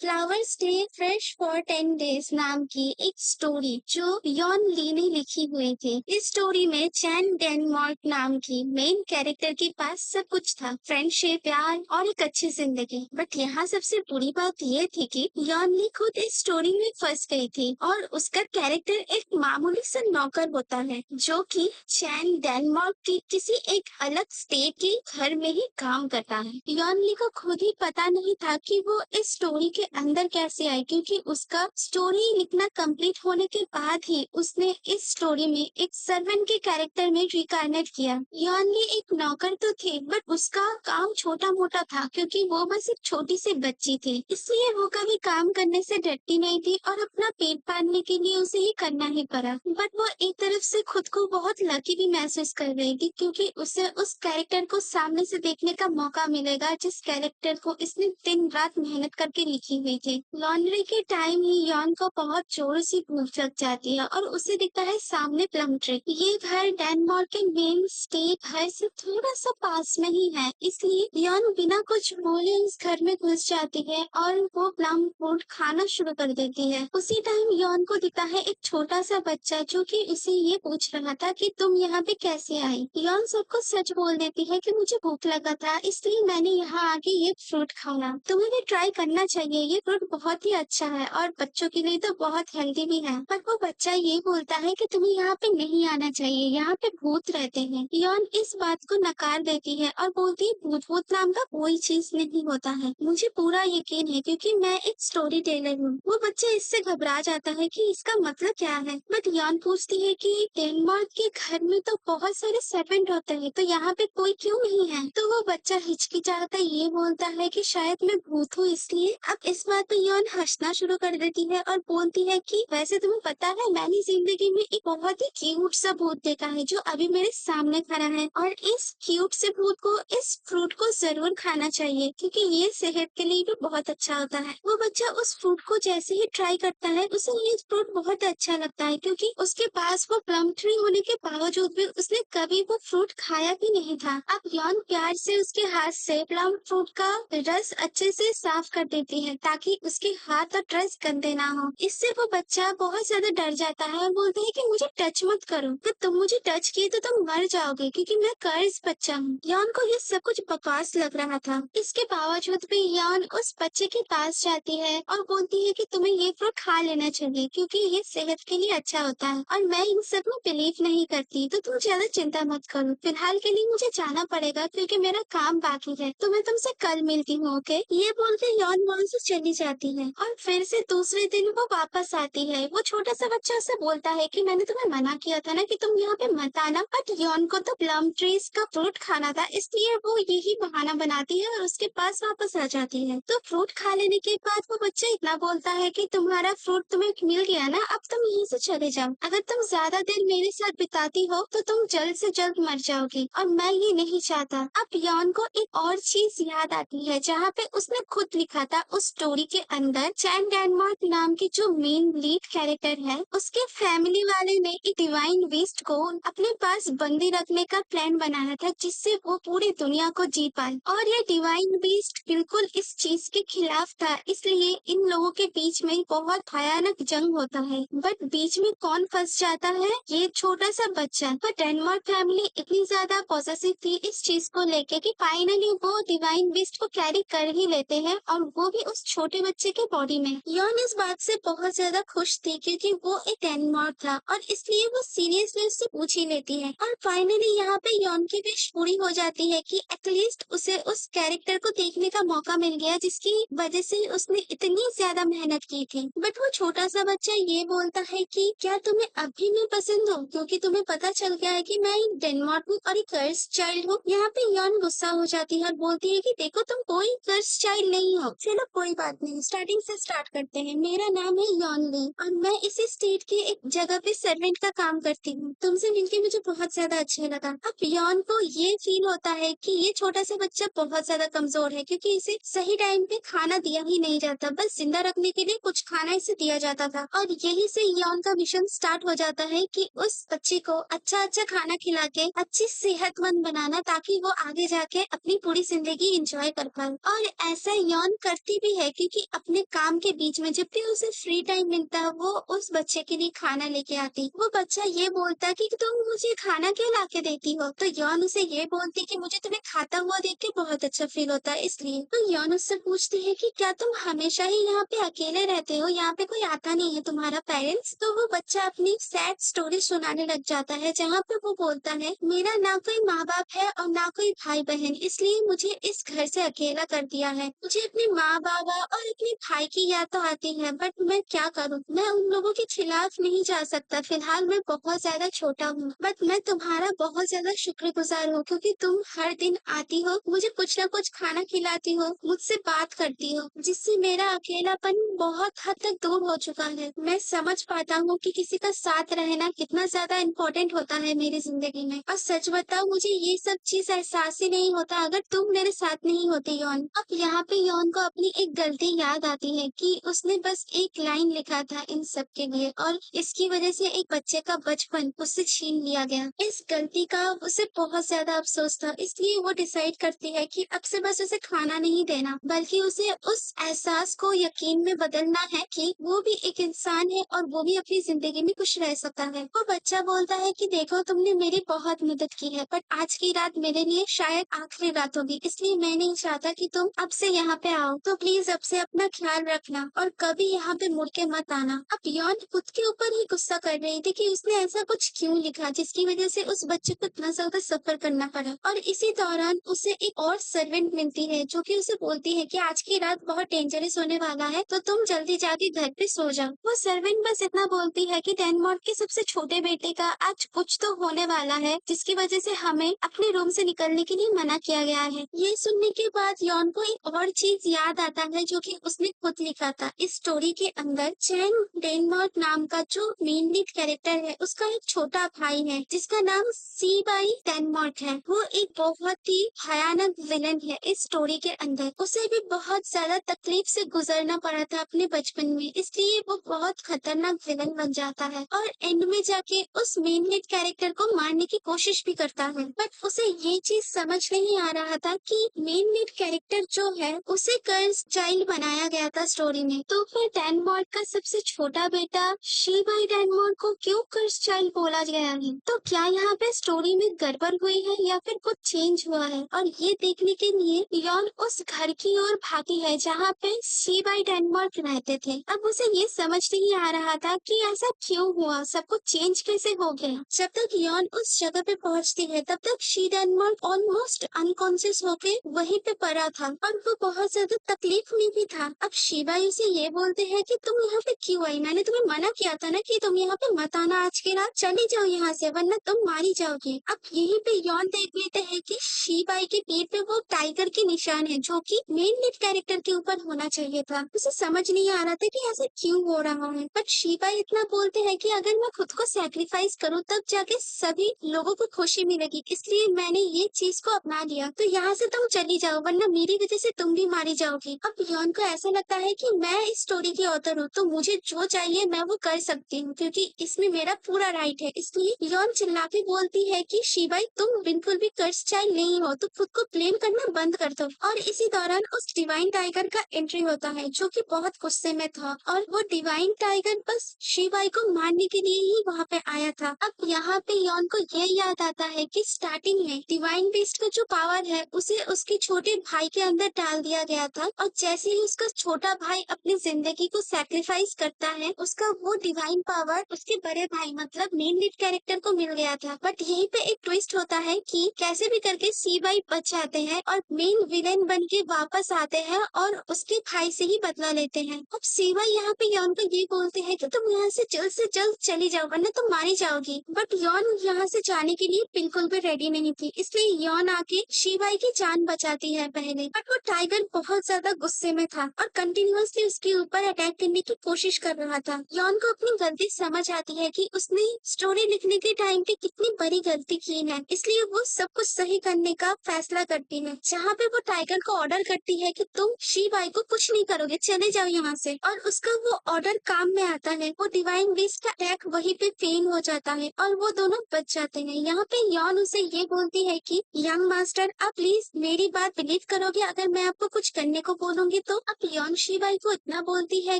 Flowers day fresh for 10 days नाम की एक स्टोरी जो यॉन ली ने लिखी हुई थी। इस स्टोरी में चैन डेनमार्क नाम की मेन कैरेक्टर के पास सब कुछ था, फ्रेंडशिप, प्यार और एक अच्छी जिंदगी। बट यहाँ सबसे बुरी बात ये थी कि यॉन ली खुद इस स्टोरी में फंस गई थी और उसका कैरेक्टर एक मामूली सा नौकर होता है जो कि चैन डेनमार्क की किसी एक अलग स्टेट के घर में ही काम करता है। यॉन ली को खुद ही पता नहीं था कि वो इस स्टोरी के अंदर कैसे आई, क्योंकि उसका स्टोरी लिखना कंप्लीट होने के बाद ही उसने इस स्टोरी में एक सर्वेंट के कैरेक्टर में रिकार्नेट किया। यॉन ली एक नौकर तो थी बट उसका काम छोटा मोटा था क्योंकि वो बस एक छोटी सी बच्ची थी, इसलिए वो कभी काम करने से डरती नहीं थी और अपना पेट पालने के लिए उसे ही करना ही पड़ा। बट वो एक तरफ से खुद को बहुत लकी भी महसूस कर रही थी क्योंकि उसे उस कैरेक्टर को सामने से देखने का मौका मिलेगा जिस कैरेक्टर को इसने दिन रात मेहनत करके लिखी हुई थी। लॉन्ड्री के टाइम ही यॉन को बहुत जोर से भूख लग जाती है और उसे दिखता है सामने प्लम ट्री। ये घर डेनमार्क के मेन स्टेट घर से थोड़ा सा पास में ही है, इसलिए यॉन बिना कुछ बोले उस घर में घुस जाती है और वो प्लम फ्रूट खाना शुरू कर देती है। उसी टाइम यॉन को दिखता है एक छोटा सा बच्चा जो कि उसे ये पूछ रहा था कि तुम यहाँ पे कैसे आई। यॉन सबको सच बोल देती है कि मुझे भूख लगा था इसलिए मैंने यहाँ आके ये फ्रूट खाया। तुम्हें भी ट्राई करना चाहिए, ये फ्रूट बहुत ही अच्छा है और बच्चों के लिए तो बहुत हेल्दी भी है। पर वो बच्चा ये बोलता है कि तुम्हें यहाँ पे नहीं आना चाहिए, यहाँ पे भूत रहते हैं। यॉन इस बात को नकार देती है और बोलती है भूत भूत नाम का कोई चीज नहीं होता है, मुझे पूरा यकीन है क्योंकि मैं एक स्टोरी टेलर हूँ। वो बच्चा इससे घबरा जाता है कि इसका मतलब क्या है। बट यॉन पूछती है कि डेनमार्क के घर में तो बहुत सारे सर्वेंट होते हैं, तो यहाँ पे कोई क्यों नहीं है। तो वो बच्चा हिचकिचाता ये बोलता है कि शायद मैं भूत हूँ इसलिए। अब इस बात पे यॉन हंसना शुरू कर देती है और बोलती है कि वैसे तुम्हें पता है मैंने जिंदगी में एक बहुत ही क्यूट सा भूत देखा है जो अभी मेरे सामने खड़ा है और इस क्यूट से भूत को इस फ्रूट को जरूर खाना चाहिए क्योंकि ये सेहत के लिए भी बहुत अच्छा होता है। वो बच्चा उस फ्रूट को जैसे ही ट्राई करता है उसे ये फ्रूट बहुत अच्छा लगता है क्योंकि उसके पास वो प्लम ट्री होने के बावजूद भी उसने कभी वो फ्रूट खाया भी नहीं था। अब यॉन प्यार से उसके हाथ से प्लम फ्रूट का रस अच्छे से साफ कर देती है ताकि उसके हाथ और रस गंदे ना हो। इससे वो बच्चा बहुत ज्यादा डर जाता है और बोलता है कि मुझे टच मत करो, तो तुम मुझे टच किए तो तुम मर जाओगे क्योंकि मैं कर्ज बच्चा हूँ। यॉन को ये सब कुछ बकवास लग रहा था, इसके बावजूद भी यॉन उस बच्चे के पास जाती है और बोलती है कि तुम्हें ये फ्रूट खा लेना चाहिए क्योंकि ये सेहत के लिए अच्छा होता है और मैं इन सब में बिलीव नहीं करती, तो तुम ज्यादा चिंता मत करो। फिलहाल के लिए मुझे जाना पड़ेगा क्योंकि मेरा काम बाकी है, तो मैं तुमसे कल मिलती हूँ, ओके। ये बोल के यॉन वहाँ से चली जाती है और फिर से दूसरे दिन वो वापस आती है। वो छोटा सा बच्चा उसे बोलता है कि मैंने तुम्हें मना किया था ना कि तुम यहाँ पे मत आना, बट यॉन को तो प्लम ट्रीज का फ्रूट खाना था इसलिए वो यही बहाना बनाती है और उसके पास वापस आ जाती है। तो फ्रूट खा लेने के बाद वो बच्चा इतना बोलता है कि तुम्हारा फ्रूट तुम्हें मिल गया ना, अब तुम यहीं से चले जाओ। अगर तुम ज्यादा देर मेरे साथ बिताती हो तो तुम जल्द से जल्द मर जाओगी और मैं ये नहीं चाहता। अब यॉन को एक और चीज याद आती है जहाँ पे उसने खुद लिखा था उस स्टोरी के अंदर। चैन डेनमार्क नाम की जो मेन लीड कैरेक्टर है उसके फैमिली वाले ने एक डिवाइन बीस्ट को अपने पास बंदी रखने का प्लान बनाया था जिससे वो पूरी दुनिया को जीत पाए, और ये डिवाइन बीस्ट बिल्कुल इस चीज के खिलाफ था, इसलिए इन लोगों के बीच में बहुत भयानक जंग होता है। बट बीच में कौन फंस जाता है, ये छोटा सा बच्चा। पर डेनमार्क फैमिली इतनी ज्यादा पॉजिटिव थी इस चीज को लेके कि फाइनली वो डिवाइन बीस्ट को कैरी कर ही लेते हैं और वो भी उस छोटे बच्चे के बॉडी में। यॉन इस बात से बहुत ज्यादा खुश थी क्योंकि वो एक डेनमार्क था और इसलिए वो सीरियसली उससे पूछ ही लेती है और फाइनली यहाँ पे यॉन की विश पूरी हो जाती है कि एटलीस्ट उसे उस कैरेक्टर को देखने का मौका मिल गया जिसकी वजह से उसने इतनी ज्यादा मेहनत की थी। बट वो छोटा सा बच्चा ये बोलता है कि क्या तुम्हें अभी मैं पसंद हूँ क्योंकि तुम्हें पता चल गया है कि मैं एक डेनमार्क हूँ और एक कर्स चाइल्ड हूँ। यहाँ पे यॉन गुस्सा हो जाती है और बोलती है कि देखो तुम कोई कर्स चाइल्ड नहीं हो। चलो कोई बात नहीं, स्टार्टिंग से स्टार्ट करते हैं। मेरा नाम है यॉन ली और मैं इसी स्टेट के एक जगह पे सर्वेंट का काम करती हूँ। तुमसे मिलके मुझे बहुत ज्यादा अच्छा लगा। अब यॉन को ये फील होता है कि ये छोटा सा बच्चा बहुत ज्यादा कमजोर है क्योंकि इसे सही टाइम पे खाना दिया ही नहीं जाता, बस जिंदा रखने के लिए कुछ खाना इसे दिया जाता था। और यही से यॉन का मिशन स्टार्ट हो जाता है कि उस बच्चे को अच्छा अच्छा खाना खिला के अच्छी सेहतमंद बनाना ताकि वो आगे जाके अपनी पूरी जिंदगी एंजॉय कर पाए। और ऐसा यॉन करती भी है क्योंकि अपने काम के बीच में जब भी उसे फ्री टाइम मिलता है वो उस बच्चे के लिए खाना लेके आती। वो बच्चा ये बोलता कि तुम मुझे खाना क्यों लाके देती हो? तो यौन उसे ये बोलती कि मुझे तुम्हें खाता हुआ देख के बहुत अच्छा फील होता है इसलिए। तो यौन उससे पूछती है कि क्या तुम हमेशा ही यहाँ पे अकेले रहते हो? यहाँ पे कोई आता नहीं है तुम्हारा पेरेंट्स? तो वो बच्चा अपनी सैड स्टोरी सुनाने लग जाता है जहाँ पे वो बोलता है मेरा ना कोई माँ बाप है और ना कोई भाई बहन, इसलिए मुझे इस घर से अकेला कर दिया है। मुझे अपने माँ बाबा और अपने भाई की याद तो आती है बट मैं क्या करूँ? मैं उन लोगों के खिलाफ नहीं जा सकता। फिलहाल मैं बहुत ज्यादा छोटा हूँ बट मैं तुम्हारा बहुत ज्यादा शुक्रगुजार हूँ क्योंकि तुम हर दिन आती हो, मुझे कुछ ना कुछ खाना खिलाती हो, मुझसे बात करती हो, जिससे मेरा अकेलापन बहुत हद तक दूर हो चुका है। मैं समझ पाता हूँ कि किसी का साथ रहना कितना ज्यादा इम्पोर्टेंट होता है मेरी जिंदगी में। और सच बताओ मुझे ये सब चीज एहसास ही नहीं होता अगर तुम मेरे साथ नहीं होती यौन। अब यहाँ पे यौन को अपनी एक गलती याद आती है कि उसने बस एक लाइन लिखा था इन सब के लिए और इसकी वजह से एक बच्चे का बचपन उससे छीन लिया गया। इस गलती का उसे बहुत ज्यादा अफसोस था, इसलिए वो डिसाइड करती है कि अब से बस उसे खाना नहीं देना बल्कि उसे उस एहसास को यकीन में बदलना है कि वो भी एक इंसान है और वो भी अपनी जिंदगी में खुश रह सकता है। वो बच्चा बोलता है कि देखो तुमने मेरी बहुत मदद की है बट आज की रात मेरे लिए शायद आखिरी रात होगी, इसलिए मैं नहीं चाहता कि तुम अब से यहाँ पे आओ। तो प्लीज अब से अपना ख्याल रखना और कभी यहाँ पे मुड़ के मत आना। अब यौन खुद के ऊपर ही गुस्सा कर रही थी कि उसने ऐसा कुछ क्यों लिखा जिसकी वजह से उस बच्चे को इतना ज्यादा सफर करना पड़ा। और इसी दौरान उसे एक और सर्वेंट मिलती है जो कि उसे बोलती है कि आज की रात बहुत डेंजरस होने वाला है तो तुम जल्दी जाके घर पे सो जाओ। वो सर्वेंट बस इतना बोलती है कि डेनमार्क के सबसे छोटे बेटे का आज कुछ तो होने वाला है जिसकी वजह से हमें अपने रूम से निकलने के लिए मना किया गया है। ये सुनने के बाद यौन को एक और चीज याद आता है जो कि उसने खुद लिखा था इस स्टोरी के अंदर। चैन डेनमार्क नाम का जो मेन लीड कैरेक्टर है उसका एक छोटा भाई है जिसका नाम सी बाई डेनमार्क है। वो एक बहुत ही भयानक विलन है इस स्टोरी के अंदर। उसे भी बहुत ज्यादा तकलीफ से गुजरना पड़ा था अपने बचपन में, इसलिए वो बहुत खतरनाक विलन बन जाता है और एंड में जाके उस मेन लीड कैरेक्टर को मारने की कोशिश भी करता है। बट उसे ये चीज समझ नहीं आ रहा था कि मेन लीड कैरेक्टर जो है उसे कर्स चाइल्ड बनाया गया था स्टोरी में, तो फिर डेनमार्क का सबसे छोटा बेटा शीबाई डेनमार्क को क्यों कर्स चाइल्ड बोला गया है? तो क्या यहाँ पे स्टोरी में गड़बड़ हुई है या फिर कुछ चेंज हुआ है? और ये देखने के लिए यॉन उस घर की ओर भागी है जहाँ पे शीबाई डेनमार्क रहते थे। अब उसे ये समझ नहीं आ रहा था कि ऐसा क्यों हुआ, सब कुछ चेंज कैसे हो गया। जब तक यॉन उस जगह पे पहुंचती है तब तक शी डेनमार्क ऑलमोस्ट अनकॉन्शियस होके वहीं पे पड़ा था और वो बहुत ज्यादा तकलीफ में भी था। अब शिबाई उसे ये बोलते हैं कि तुम यहाँ पे क्यों आई? मैंने तुम्हें मना किया था ना कि तुम यहाँ पे मत आना आज की रात, चली जाओ यहाँ से वरना तुम मारी जाओगी। अब यहीं पे यॉन देख लेते हैं कि शिबाई के पीठ पे वो टाइगर के निशान है जो कि मेन लीड कैरेक्टर के ऊपर होना चाहिए था। उसे समझ नहीं आ रहा था कि ऐसा क्यों हो रहा है बट शिबाई इतना बोलते हैं कि अगर मैं खुद को सैक्रिफाइस करूँ तब जाके सभी लोगों को खुशी मिलेगी, इसलिए मैंने ये चीज को अपना लिया। तो यहाँ से तुम चली जाओ वरना मेरी वजह से तुम भी मारी जाओगी। अब यॉन को ऐसा लगता है कि मैं इस स्टोरी की ऑथर हूँ तो मुझे जो चाहिए मैं वो कर सकती हूँ क्योंकि इसमें मेरा पूरा राइट है। इसलिए यॉन चिल्ला के बोलती है कि शिबाई तुम बिल्कुल भी कर्स चाइल्ड नहीं हो, तो खुद को ब्लेम करना बंद कर दो। और इसी दौरान उस डिवाइन टाइगर का एंट्री होता है जो कि बहुत गुस्से में था और वो डिवाइन टाइगर बस शिबाई को मारने के लिए ही वहाँ पे आया था। अब यहाँ पे यॉन को ये याद आता है कि स्टार्टिंग में डिवाइन बीस्ट का जो पावर है उसे उसके छोटे भाई के अंदर डाल दिया गया था और जैसे ही उसका छोटा भाई अपनी जिंदगी को सैक्रिफाइस करता है उसका वो डिवाइन पावर उसके बड़े भाई मतलब मेन लीड कैरेक्टर को मिल गया था। बट यहीं पे एक ट्विस्ट होता है कि कैसे भी करके सीबाई बच जाते हैं और मेन विलेन बन के वापस आते हैं और उसके भाई से ही बदला लेते हैं। अब सीबाई यहाँ पे यॉन को ये बोलते हैं कि तुम यहाँ से जल्द चली जाओ वरना तुम मारी जाओगी। बट यॉन यहाँ से जाने के लिए बिल्कुल भी रेडी नहीं थी, इसलिए यॉन आके शिबाई की जान बचाती है पहले। बट वो टाइगर बहुत ज्यादा गुस्से में था और कंटिन्यूअसली उसके ऊपर अटैक करने की कोशिश कर रहा था। यॉन को अपनी गलती समझ आती है कि उसने स्टोरी लिखने के टाइम पे कितनी बड़ी गलती की है, इसलिए वो सब कुछ सही करने का फैसला करती है। जहाँ पे वो टाइगर को ऑर्डर करती है कि तुम शिबाई को कुछ नहीं करोगे, चले जाओ यहाँ से, और उसका वो ऑर्डर काम में आता है। वो डिवाइन बीस्ट का अटैक वहीं पे फेल हो जाता है और वो दोनों बच जाते हैं। यहाँ पे यॉन उसे ये बोलती है कि यंग मास्टर आप प्लीज मेरी बात बिलीव करोगे, अगर मैं आपको कुछ करने को बोलूंगी जाएंगे तो अब योन शिबाई को इतना बोलती है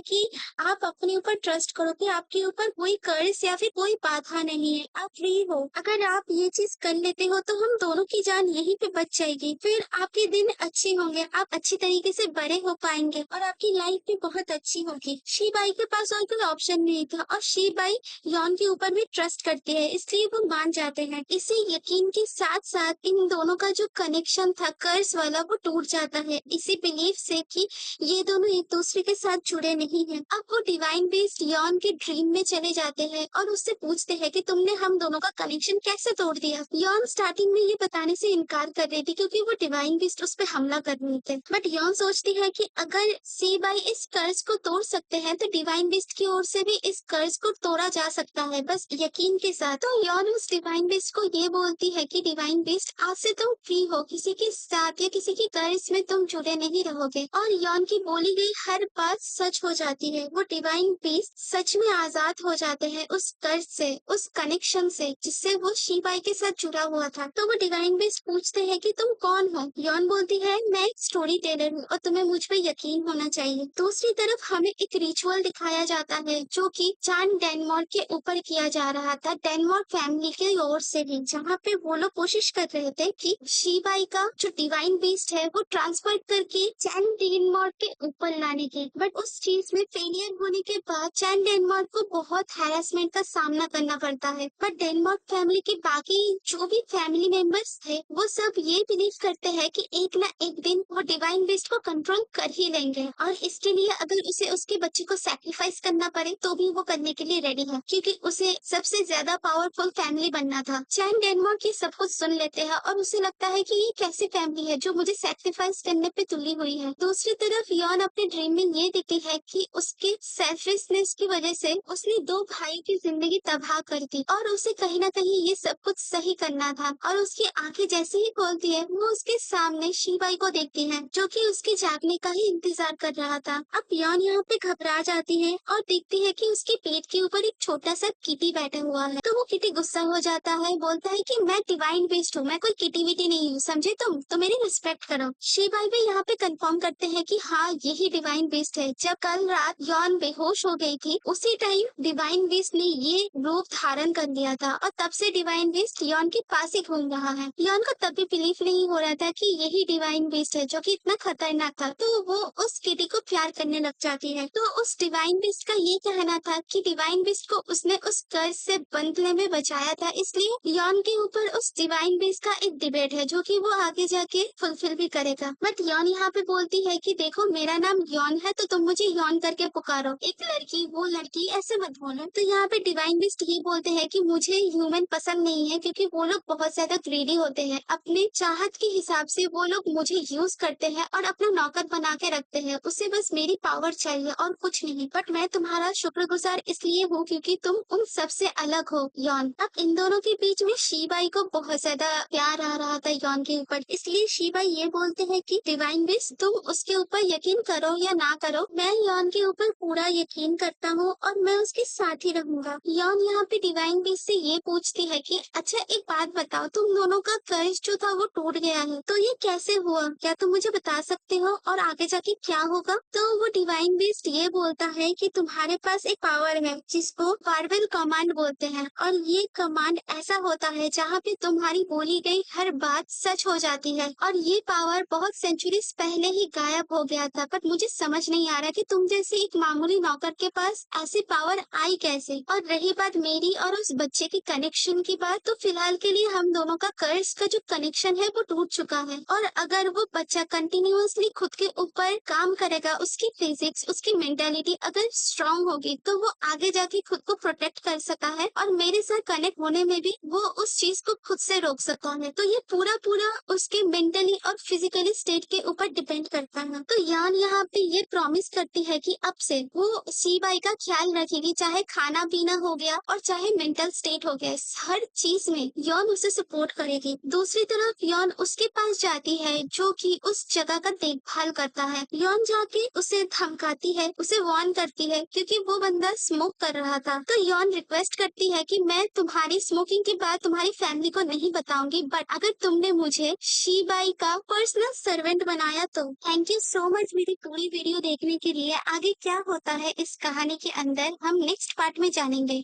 कि आप अपने ऊपर ट्रस्ट करो कि आपके ऊपर कोई कर्ज या फिर कोई बाधा नहीं है, आप फ्री हो। अगर आप ये चीज कर लेते हो तो हम दोनों की जान यहीं पे बच जाएगी, फिर आपके दिन अच्छे होंगे, आप अच्छी तरीके से बड़े हो पाएंगे और आपकी लाइफ भी बहुत अच्छी होगी। शिबाई के पास और कोई ऑप्शन नहीं था और शिबाई यॉन के ऊपर भी ट्रस्ट करते हैं, इसलिए वो मान जाते हैं। इसी यकीन के साथ साथ इन दोनों का जो कनेक्शन था कर्ज वाला वो टूट जाता है, इसी बिलीफ से कि ये दोनों एक दूसरे के साथ जुड़े नहीं हैं। अब वो डिवाइन बेस्ड यॉन के ड्रीम में चले जाते हैं और उससे पूछते हैं कि तुमने हम दोनों का कनेक्शन कैसे तोड़ दिया। यॉन स्टार्टिंग में ये बताने से इनकार कर रही थी क्योंकि वो डिवाइन बेस्ड उस पर हमला कर रहे थे, बट यॉन सोचती है कि अगर सी बाई इस कर्ज को तोड़ सकते हैं तो डिवाइन बेस्ड की ओर से भी इस कर्ज को तोड़ा जा सकता है, बस यकीन के साथ। तो यॉन उस डिवाइन बेस्ड को ये बोलती है कि डिवाइन बेस्ड आज से तुम फ्री हो, किसी के साथ या किसी की कर्ज में तुम जुड़े नहीं रहोगे। और यॉन की बोली गई हर बात सच हो जाती है, वो डिवाइन बेस्ड सच में आजाद हो जाते हैं उस कर्ज से, उस कनेक्शन से जिससे वो शिबाई के साथ जुड़ा हुआ था। तो वो डिवाइन बेस्ड पूछते हैं कि तुम कौन हो। यॉन बोलती है मैं एक स्टोरी टेलर हूँ और तुम्हें मुझ पे यकीन होना चाहिए। दूसरी तरफ हमें एक रिचुअल दिखाया जाता है जो कि चान डेनमार्क के ऊपर किया जा रहा था, डेनमार्क फैमिली की ओर से ही, जहाँ पे वो लोग कोशिश कर रहे थे कि शिबाई का जो डिवाइन बेस्ड है वो ट्रांसफर करके चैन डेनमार्क के ऊपर लाने की, बट उस चीज में फेलियर होने के बाद चैन डेनमार्क को बहुत हैरेसमेंट का सामना करना पड़ता है। बट डेनमार्क फैमिली के बाकी जो भी फैमिली मेंबर्स थे वो सब ये बिलीव करते हैं कि एक ना एक दिन वो डिवाइन बेस्ट को कंट्रोल कर ही लेंगे और इसके लिए अगर उसे उसके बच्चे को सैक्रिफाइस करना पड़े तो भी वो करने के लिए रेडी है, क्योंकि उसे सबसे ज्यादा पावरफुल फैमिली बनना था। चैन डेनमार्क ये सब कुछ सुन लेते हैं और उसे लगता है कि ये कैसी फैमिली है जो मुझे सैक्रिफाइस करने पे तुली हुई है। दूसरी तरफ यॉन अपने ड्रीम में ये देखती है कि उसके सेल्फिशनेस की वजह से उसने दो भाई की जिंदगी तबाह कर दी और उसे कहीं ना कहीं ये सब कुछ सही करना था। और उसकी आंखें जैसे ही खोलती है वो उसके सामने शिबाई को देखती है जो कि उसके जागने का ही इंतजार कर रहा था। अब यॉन यहाँ पे घबरा जाती है और देखती है कि उसके पेट के ऊपर एक छोटा सा किटी बैठा हुआ है। तो वो किटी गुस्सा हो जाता है, बोलता है कि मैं डिवाइन बेस्ड हूँ, मैं कोई किटी विटी नहीं हूँ, समझे तुम, तो मेरी रिस्पेक्ट करो। शिबाई भी यहाँ पे कंफर्म करते हैं कि हाँ यही डिवाइन बेस्ड है। जब कल रात यॉन बेहोश हो गई थी उसी टाइम डिवाइन बेस्ड ने ये रूप धारण कर लिया था और तब से डिवाइन बेस्ड यॉन के पास ही घूम रहा है। यॉन को तब भी बिलीफ नहीं हो रहा था कि यही डिवाइन बेस्ड है जो कि इतना खतरनाक था, तो वो उस किटी को प्यार करने लग जाती है। तो उस डिवाइन बेस्ड का ये कहना था कि डिवाइन बेस्ड को उसने उस कर्ज से बंधने में बचाया था, इसलिए यॉन के ऊपर उस डिवाइन बेस्ड का एक डिबेट है जो कि वो आगे जाके फुलफिल भी करेगा। बट यॉन यहाँ पे बोलती है कि देखो मेरा नाम यॉन है तो तुम मुझे यॉन करके पुकारो, एक लड़की वो लड़की ऐसे मत बोलो। तो यहाँ पे डिवाइन बेस्ट ये बोलते हैं कि मुझे ह्यूमन पसंद नहीं है क्योंकि वो लोग बहुत ज्यादा ग्रीडी होते हैं, अपने चाहत के हिसाब से वो लोग मुझे यूज करते हैं और अपना नौकर बना के रखते हैं, उसे बस मेरी पावर चाहिए और कुछ नहीं। बट मैं तुम्हारा शुक्रगुजार इसलिए हूँ क्योंकि तुम उन सबसे अलग हो यॉन। अब इन दोनों के बीच में शिबाई को बहुत ज्यादा प्यार आ रहा था यॉन के ऊपर, इसलिए शिबाई ये बोलते हैं कि डिवाइन बेस्ट तुम उसके ऊपर यकीन करो या ना करो, मैं यॉन के ऊपर पूरा यकीन करता हूँ और मैं उसके साथ ही रहूंगा। यॉन यहाँ पे डिवाइन बेस्ट से ये पूछती है कि अच्छा एक बात बताओ, तुम दोनों का कर्ज जो था वो टूट गया है तो ये कैसे हुआ, क्या तुम मुझे बता सकते हो और आगे जाके क्या होगा। तो वो डिवाइन बेस्ट ये बोलता है कि तुम्हारे पास एक पावर है जिसको वार्वेल कमांड बोलते हैं और ये कमांड ऐसा होता है जहाँ पे तुम्हारी बोली गई हर बात सच हो जाती है और ये पावर बहुत सेंचुरीज पहले ही गायब हो गया था, बट मुझे समझ नहीं आ रहा कि तुम जैसे एक मामूली नौकर के पास ऐसी पावर आई कैसे। और रही बात मेरी और उस बच्चे की कनेक्शन की बात, तो फिलहाल के लिए हम दोनों का कर्ज का जो कनेक्शन है वो टूट चुका है और अगर वो बच्चा कंटिन्यूअसली खुद के ऊपर काम करेगा, उसकी फिजिक्स उसकी मेंटेलिटी अगर स्ट्रांग होगी तो वो आगे जाके खुद को प्रोटेक्ट कर सका है और मेरे साथ कनेक्ट होने में भी वो उस चीज को खुद से रोक सका है। तो ये पूरा पूरा उसके मेंटली और फिजिकली स्टेट के ऊपर डिपेंड करता है। तो यान यहाँ पे ये प्रॉमिस करती है कि अब से वो शिबाई का ख्याल रखेगी, चाहे खाना पीना हो गया और चाहे मेंटल स्टेट हो गया, हर चीज में यौन उसे सपोर्ट करेगी। दूसरी तरफ यौन उसके पास जाती है जो कि उस जगह का देखभाल करता है। यौन जाके उसे धमकाती है, उसे वार्न करती है क्योंकि वो बंदा स्मोक कर रहा था। तो यौन रिक्वेस्ट करती है कि मैं तुम्हारी स्मोकिंग के बाद तुम्हारी फैमिली को नहीं बताऊंगी, बट अगर तुमने मुझे शिबाई का पर्सनल सर्वेंट बनाया तो थैंक यू सो मच मेरी पूरी वीडियो देखने के लिए। आगे क्या होता है इस कहानी के अंदर हम नेक्स्ट पार्ट में जानेंगे।